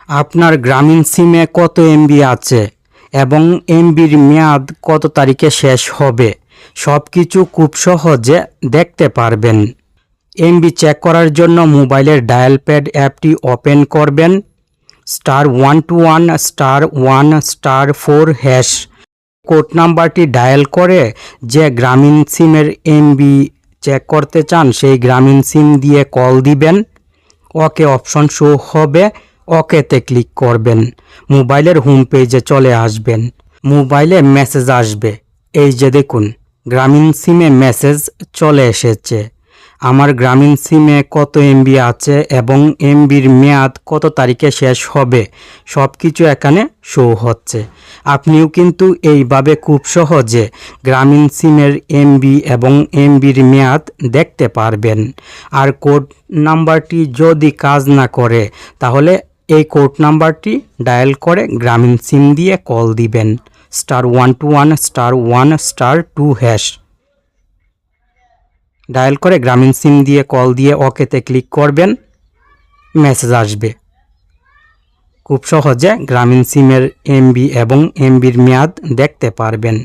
আপনার গ্রামীণ সিমে কত এমবি আছে এবং এমবির মেয়াদ কত তারিখে শেষ হবে সব কিছু খুব সহজে দেখতে পারবেন। এমবি চেক করার জন্য মোবাইলের ডায়াল প্যাড অ্যাপটি ওপেন করবেন, *121*1*4# কোড নাম্বারটি ডায়াল করে যে গ্রামীণ সিমের এমবি চেক করতে চান সেই গ্রামীণ সিম দিয়ে কল দিবেন। ওকে অপশন শো হবে, ওকেতে ক্লিক করবেন। মোবাইলের হোম পেজে চলে আসবেন। মোবাইলে মেসেজ আসবে, এই যে দেখুন গ্রামীণ সিমে মেসেজ চলে এসেছে। আমার গ্রামীণ সিমে কত এমবি আছে এবং এমবির মেয়াদ কত তারিখে শেষ হবে সব কিছু এখানে শো হচ্ছে। আপনিও কিন্তু এইভাবে খুব সহজে গ্রামীণ সিমের এমবি এবং এমবির মেয়াদ দেখতে পারবেন। আর কোড নাম্বারটি যদি কাজ না করে তাহলে এই কোড নাম্বারটি ডায়াল করে গ্রামীণ সিম দিয়ে কল দিবেন, *121*1*2# ডায়াল করে গ্রামীণ সিম দিয়ে কল দিয়ে ওকেতে ক্লিক করবেন। মেসেজ আসবে। খুব সহজে গ্রামীণ সিমের এমবি এবং এমবির মেয়াদ দেখতে পারবেন।